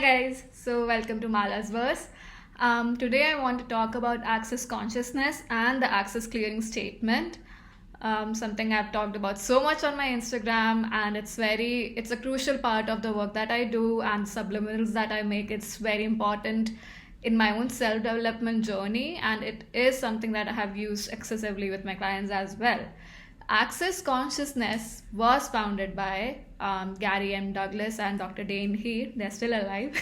guys, so welcome to Mala's Verse. Today I want to talk about access consciousness and the access clearing statement. Something I've talked about so much on my Instagram, and it's a crucial part of the work that I do and subliminals that I make. It's very important in my own self development journey, and it is something that I have used excessively with my clients as well. Access consciousness was founded by Gary M. Douglas and Dr. Dane Heath. They're still alive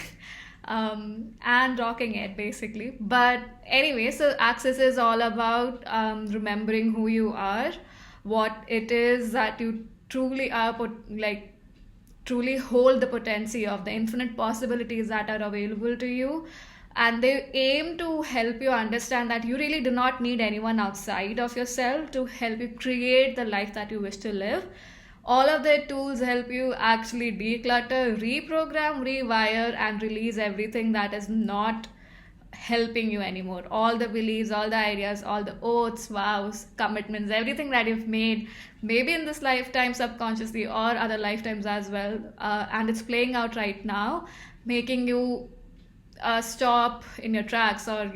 and rocking it basically. But anyway, so access is all about remembering who you are, what it is that you truly are, truly hold the potency of the infinite possibilities that are available to you. And they aim to help you understand that you really do not need anyone outside of yourself to help you create the life that you wish to live. All of their tools help you actually declutter, reprogram, rewire, and release everything that is not helping you anymore. All the beliefs, all the ideas, all the oaths, vows, commitments, everything that you've made, maybe in this lifetime subconsciously or other lifetimes as well, and it's playing out right now, making you stop in your tracks, or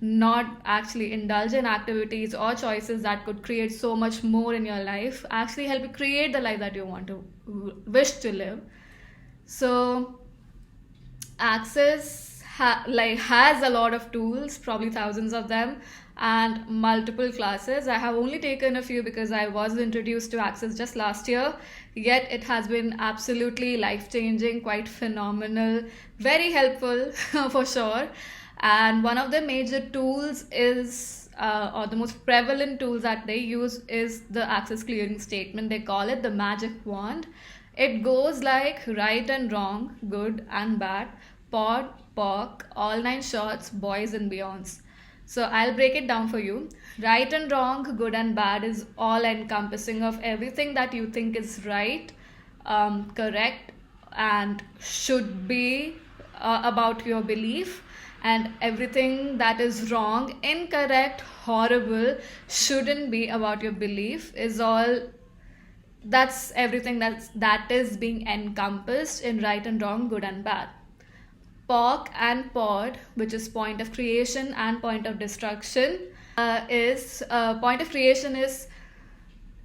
not actually indulge in activities or choices that could create so much more in your life, actually help you create the life that you want to wish to live. So access has a lot of tools, probably thousands of them, and multiple classes. I have only taken a few because I was introduced to access just last year, yet it has been absolutely life-changing, quite phenomenal, very helpful for sure. And one of the major tools is or the most prevalent tools that they use is the access clearing statement. They call it the magic wand. It goes like right and wrong, good and bad, pod, poc, all nine shorts, boys and beyonds. So I'll break it down for you. Right and wrong, good and bad is all encompassing of everything that you think is right, correct, and should be about your belief, and everything that is wrong, incorrect, horrible, shouldn't be about your belief is all. That's everything that is being encompassed in right and wrong, good and bad. POC and POD, which is point of creation and point of destruction, is point of creation is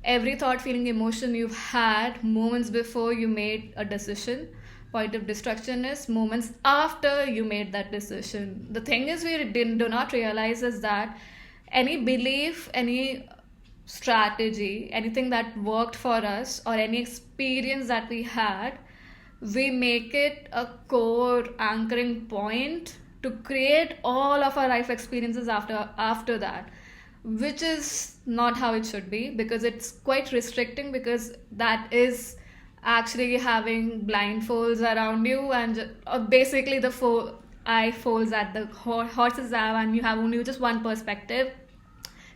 every thought, feeling, emotion you've had moments before you made a decision. Point of destruction is moments after you made that decision. The thing is, we do not realize is that any belief, any strategy, anything that worked for us, or any experience that we had, we make it a core anchoring point to create all of our life experiences after that, which is not how it should be, because it's quite restricting, because that is actually having blindfolds around you, and basically the eye folds that the horses have, and you have only just one perspective.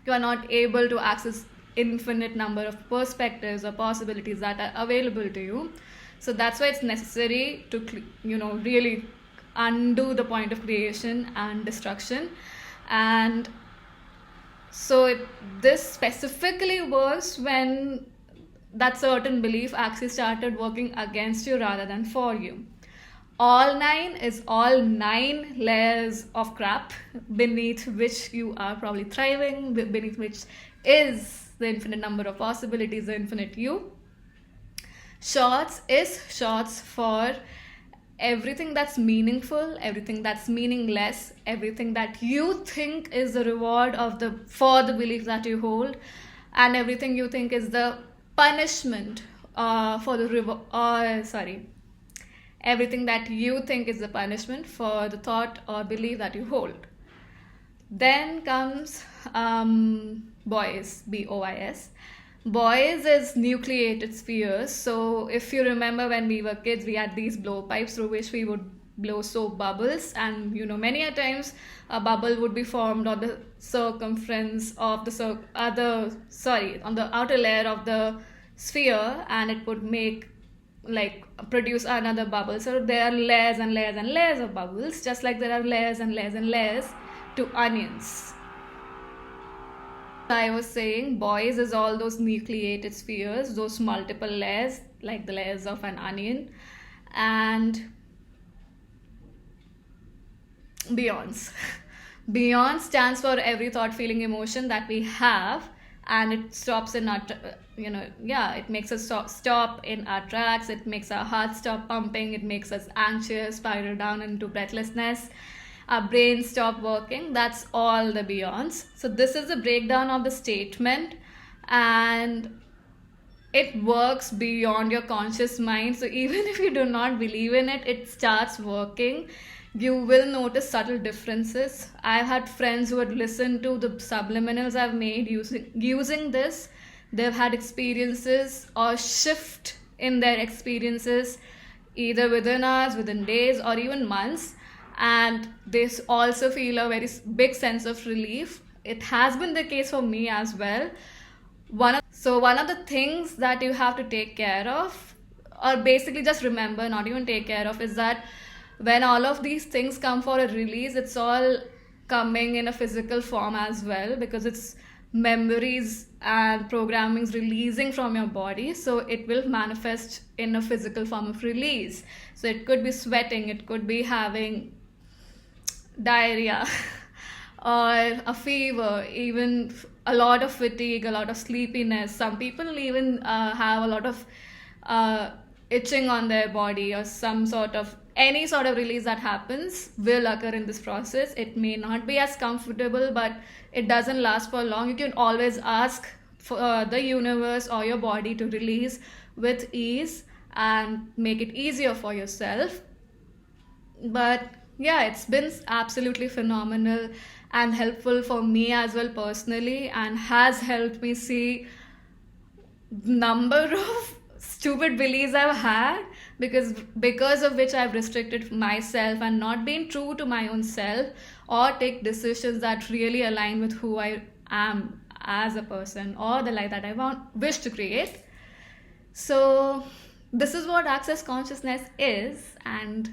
You are not able to access infinite number of perspectives or possibilities that are available to you. So that's why it's necessary to really undo the point of creation and destruction. And so this specifically works when that certain belief actually started working against you rather than for you. All nine is all 9 layers of crap beneath which you are probably thriving, beneath which is the infinite number of possibilities, the infinite you. Shorts is shorts for everything that's meaningful, everything that's meaningless, everything that you think is the reward for the belief that you hold, and everything you think is the punishment everything that you think is the punishment for the thought or belief that you hold. Then comes boys, BOIS. Boys is nucleated spheres. So if you remember, when we were kids, we had these blowpipes through which we would blow soap bubbles, and many a times a bubble would be formed on the circumference of on the outer layer of the sphere, and it would produce another bubble. So there are layers and layers and layers of bubbles, just like there are layers and layers and layers to onions. I was saying boys is all those nucleated spheres, those multiple layers, like the layers of an onion. And Beyonds. Beyond stands for every thought, feeling, emotion that we have, and it stops in our, yeah, it makes us stop in our tracks. It makes our heart stop pumping. It makes us anxious, spiral down into breathlessness. Our brain stop working. That's all the Beyonds. So this is a breakdown of the statement, and it works beyond your conscious mind. So even if you do not believe in it, it starts working. You will notice subtle differences. I've had friends who had listened to the subliminals I've made using this. They've had experiences or shift in their experiences either within hours, within days, or even months, and they also feel a very big sense of relief. It has been the case for me as well. One of the things that you have to take care of, or basically just remember, not even take care of, is that when all of these things come for a release, it's all coming in a physical form as well, because it's memories and programmings releasing from your body. So it will manifest in a physical form of release. So it could be sweating, it could be having diarrhea or a fever, even a lot of fatigue, a lot of sleepiness. Some people even have a lot of itching on their body, or any sort of release that happens will occur in this process. It may not be as comfortable, but it doesn't last for long. You can always ask for the universe or your body to release with ease and make it easier for yourself. But yeah, it's been absolutely phenomenal and helpful for me as well personally, and has helped me see number of stupid beliefs I've had, because of which I've restricted myself and not been true to my own self, or take decisions that really align with who I am as a person, or the life that I wish to create. So this is what Access Consciousness is, and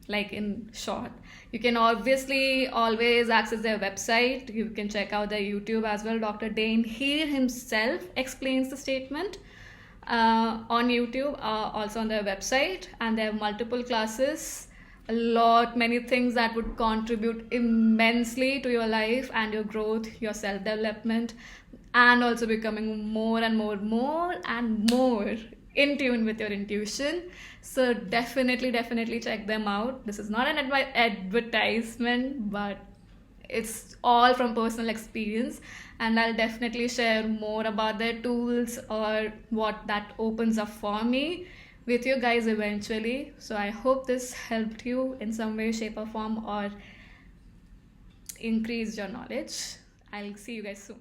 like in short, you can obviously always access their website. You can check out their YouTube as well. Dr. Dane, he himself explains the statement on YouTube, also on their website, and they have multiple classes, many things that would contribute immensely to your life and your growth, your self-development, and also becoming more and more in tune with your intuition. So definitely check them out. This is not an advertisement, but it's all from personal experience, and I'll definitely share more about their tools or what that opens up for me with you guys eventually. So I hope this helped you in some way, shape, or form, or increased your knowledge. I'll see you guys soon.